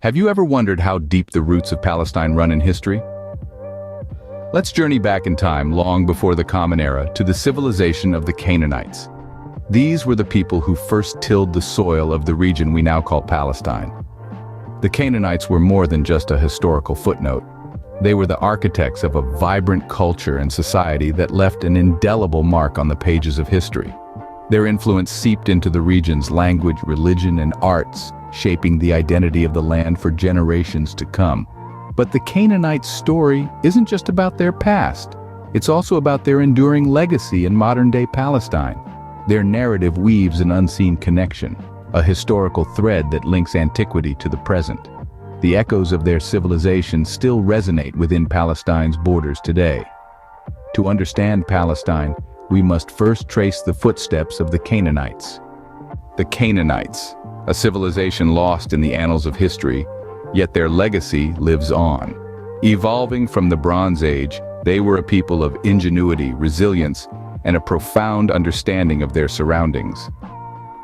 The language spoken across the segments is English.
Have you ever wondered how deep the roots of Palestine run in history? Let's journey back in time long before the Common Era to the civilization of the Canaanites. These were the people who first tilled the soil of the region we now call Palestine. The Canaanites were more than just a historical footnote. They were the architects of a vibrant culture and society that left an indelible mark on the pages of history. Their influence seeped into the region's language, religion, and arts, shaping the identity of the land for generations to come. But the Canaanites' story isn't just about their past. It's also about their enduring legacy in modern-day Palestine. Their narrative weaves an unseen connection, a historical thread that links antiquity to the present. The echoes of their civilization still resonate within Palestine's borders today. To understand Palestine, we must first trace the footsteps of the Canaanites. The Canaanites, a civilization lost in the annals of history, yet their legacy lives on. Evolving from the Bronze Age, they were a people of ingenuity, resilience, and a profound understanding of their surroundings.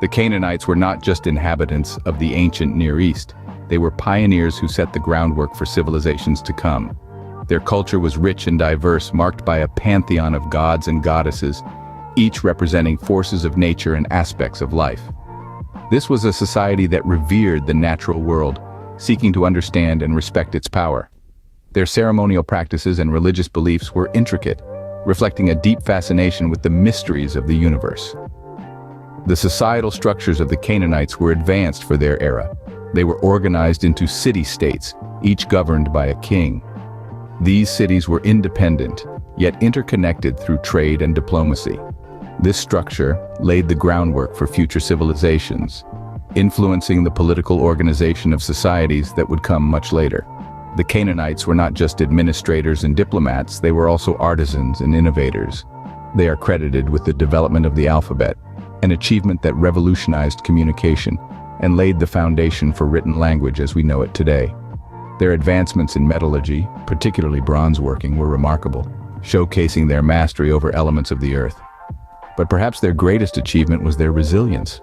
The Canaanites were not just inhabitants of the ancient Near East. They were pioneers who set the groundwork for civilizations to come. Their culture was rich and diverse, marked by a pantheon of gods and goddesses, each representing forces of nature and aspects of life. This was a society that revered the natural world, seeking to understand and respect its power. Their ceremonial practices and religious beliefs were intricate, reflecting a deep fascination with the mysteries of the universe. The societal structures of the Canaanites were advanced for their era. They were organized into city-states, each governed by a king. These cities were independent, yet interconnected through trade and diplomacy. This structure laid the groundwork for future civilizations, influencing the political organization of societies that would come much later. The Canaanites were not just administrators and diplomats, they were also artisans and innovators. They are credited with the development of the alphabet, an achievement that revolutionized communication and laid the foundation for written language as we know it today. Their advancements in metallurgy, particularly bronze working, were remarkable, showcasing their mastery over elements of the earth. But perhaps their greatest achievement was their resilience.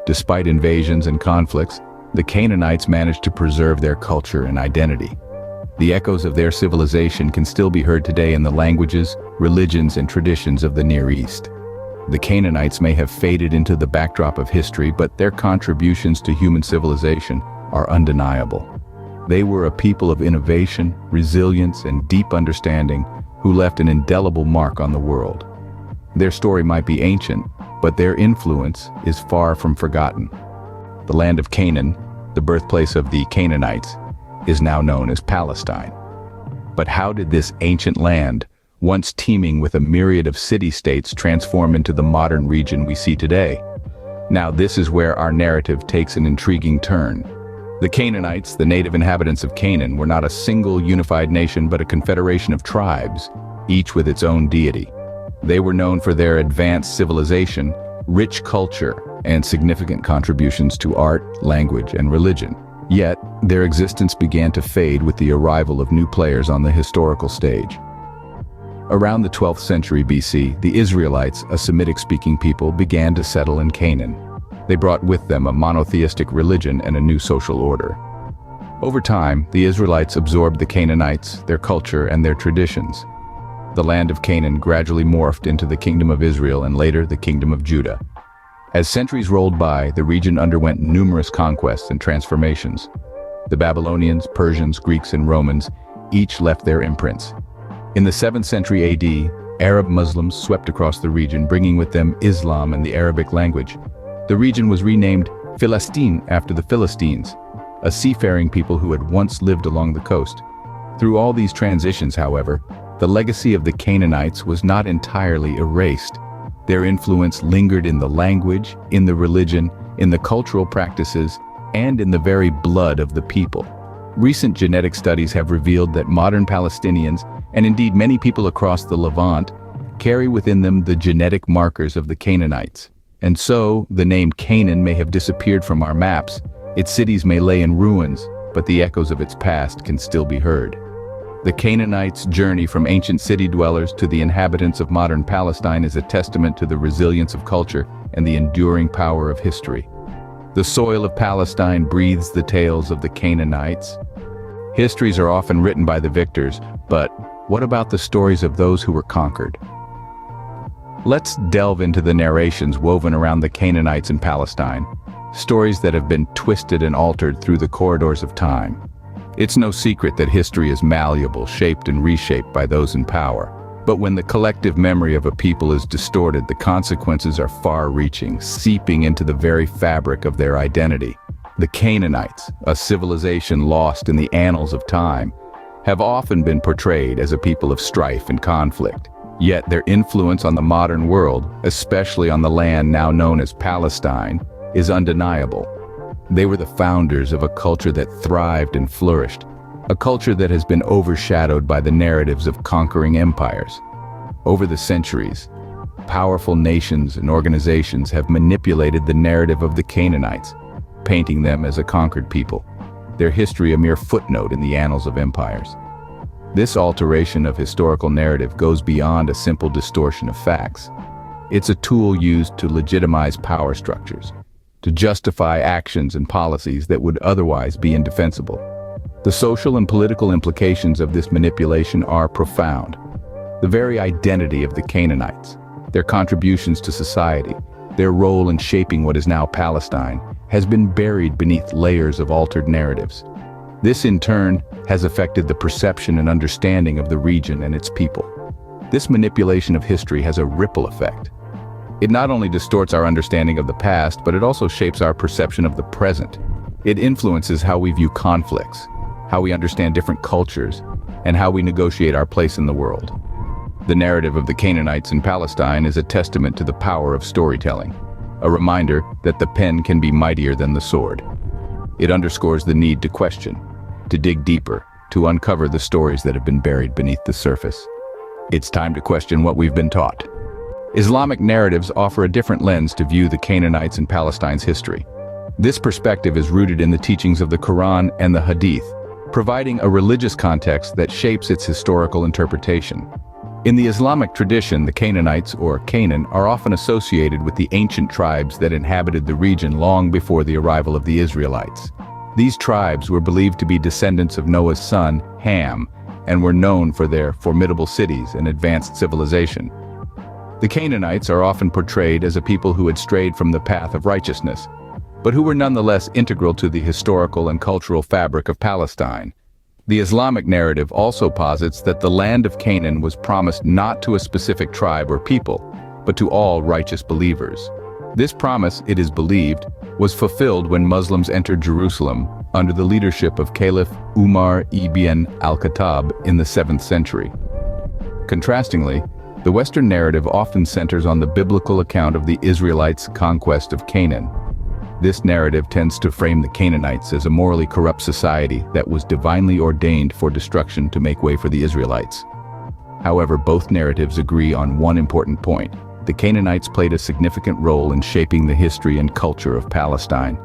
Despite invasions and conflicts, the Canaanites managed to preserve their culture and identity. The echoes of their civilization can still be heard today in the languages, religions, and traditions of the Near East. The Canaanites may have faded into the backdrop of history, but their contributions to human civilization are undeniable. They were a people of innovation, resilience, and deep understanding who left an indelible mark on the world. Their story might be ancient, but their influence is far from forgotten. The land of Canaan, the birthplace of the Canaanites, is now known as Palestine. But how did this ancient land, once teeming with a myriad of city-states, transform into the modern region we see today? Now this is where our narrative takes an intriguing turn. The Canaanites, the native inhabitants of Canaan, were not a single unified nation but a confederation of tribes, each with its own deity. They were known for their advanced civilization, rich culture, and significant contributions to art, language, and religion. Yet, their existence began to fade with the arrival of new players on the historical stage. Around the 12th century BC, the Israelites, a Semitic-speaking people, began to settle in Canaan. They brought with them a monotheistic religion and a new social order. Over time, the Israelites absorbed the Canaanites, their culture, and their traditions. The land of Canaan gradually morphed into the Kingdom of Israel and later the Kingdom of Judah. As centuries rolled by, the region underwent numerous conquests and transformations. The Babylonians, Persians, Greeks, and Romans each left their imprints. In the 7th century AD, Arab Muslims swept across the region, bringing with them Islam and the Arabic language. The region was renamed Palestine after the Philistines, a seafaring people who had once lived along the coast. Through all these transitions, however, the legacy of the Canaanites was not entirely erased. Their influence lingered in the language, in the religion, in the cultural practices, and in the very blood of the people. Recent genetic studies have revealed that modern Palestinians, and indeed many people across the Levant, carry within them the genetic markers of the Canaanites. And so, the name Canaan may have disappeared from our maps, its cities may lay in ruins, but the echoes of its past can still be heard. The Canaanites' journey from ancient city dwellers to the inhabitants of modern Palestine is a testament to the resilience of culture and the enduring power of history. The soil of Palestine breathes the tales of the Canaanites. Histories are often written by the victors, but what about the stories of those who were conquered? Let's delve into the narrations woven around the Canaanites in Palestine, stories that have been twisted and altered through the corridors of time. It's no secret that history is malleable, shaped and reshaped by those in power. But when the collective memory of a people is distorted, the consequences are far-reaching, seeping into the very fabric of their identity. The Canaanites, a civilization lost in the annals of time, have often been portrayed as a people of strife and conflict. Yet their influence on the modern world, especially on the land now known as Palestine, is undeniable. They were the founders of a culture that thrived and flourished, a culture that has been overshadowed by the narratives of conquering empires. Over the centuries, powerful nations and organizations have manipulated the narrative of the Canaanites, painting them as a conquered people, their history a mere footnote in the annals of empires. This alteration of historical narrative goes beyond a simple distortion of facts. It's a tool used to legitimize power structures, to justify actions and policies that would otherwise be indefensible. The social and political implications of this manipulation are profound. The very identity of the Canaanites, their contributions to society, their role in shaping what is now Palestine, has been buried beneath layers of altered narratives. This, in turn, has affected the perception and understanding of the region and its people. This manipulation of history has a ripple effect. It not only distorts our understanding of the past, but it also shapes our perception of the present. It influences how we view conflicts, how we understand different cultures, and how we negotiate our place in the world. The narrative of the Canaanites in Palestine is a testament to the power of storytelling, a reminder that the pen can be mightier than the sword. It underscores the need to question, to dig deeper, to uncover the stories that have been buried beneath the surface. It's time to question what we've been taught. Islamic narratives offer a different lens to view the Canaanites and Palestine's history. This perspective is rooted in the teachings of the Quran and the Hadith, providing a religious context that shapes its historical interpretation. In the Islamic tradition, the Canaanites, or Canaan, are often associated with the ancient tribes that inhabited the region long before the arrival of the Israelites. These tribes were believed to be descendants of Noah's son, Ham, and were known for their formidable cities and advanced civilization. The Canaanites are often portrayed as a people who had strayed from the path of righteousness, but who were nonetheless integral to the historical and cultural fabric of Palestine. The Islamic narrative also posits that the land of Canaan was promised not to a specific tribe or people, but to all righteous believers. This promise, it is believed, was fulfilled when Muslims entered Jerusalem under the leadership of Caliph Umar ibn al-Khattab in the 7th century. Contrastingly, the Western narrative often centers on the biblical account of the Israelites' conquest of Canaan. This narrative tends to frame the Canaanites as a morally corrupt society that was divinely ordained for destruction to make way for the Israelites. However, both narratives agree on one important point. The Canaanites played a significant role in shaping the history and culture of Palestine.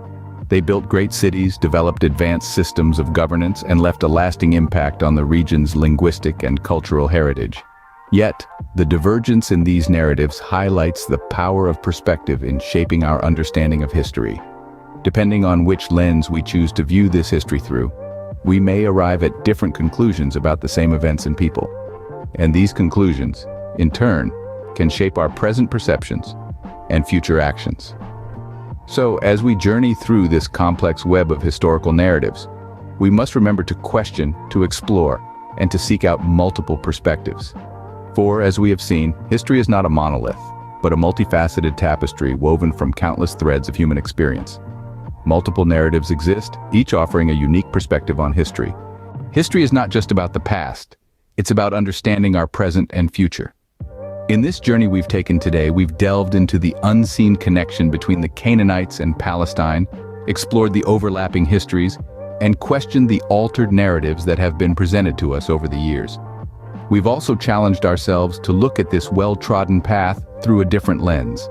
They built great cities, developed advanced systems of governance, and left a lasting impact on the region's linguistic and cultural heritage. Yet, the divergence in these narratives highlights the power of perspective in shaping our understanding of history. Depending on which lens we choose to view this history through, we may arrive at different conclusions about the same events and people. And these conclusions, in turn, can shape our present perceptions and future actions. So, as we journey through this complex web of historical narratives, we must remember to question, to explore, and to seek out multiple perspectives. For, as we have seen, history is not a monolith, but a multifaceted tapestry woven from countless threads of human experience. Multiple narratives exist, each offering a unique perspective on history. History is not just about the past, it's about understanding our present and future. In this journey we've taken today, we've delved into the unseen connection between the Canaanites and Palestine, explored the overlapping histories, and questioned the altered narratives that have been presented to us over the years. We've also challenged ourselves to look at this well-trodden path through a different lens.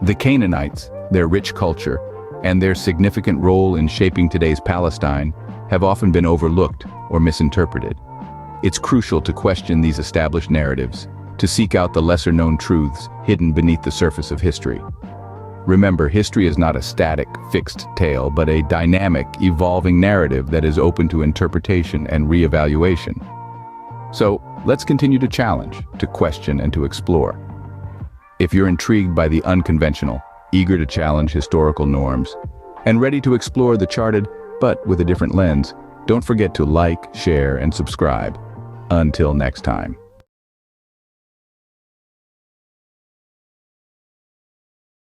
The Canaanites, their rich culture, and their significant role in shaping today's Palestine have often been overlooked or misinterpreted. It's crucial to question these established narratives, to seek out the lesser-known truths hidden beneath the surface of history. Remember, history is not a static, fixed tale, but a dynamic, evolving narrative that is open to interpretation and reevaluation. So, let's continue to challenge, to question, and to explore. If you're intrigued by the unconventional, eager to challenge historical norms, and ready to explore the charted, but with a different lens, don't forget to like, share, and subscribe. Until next time.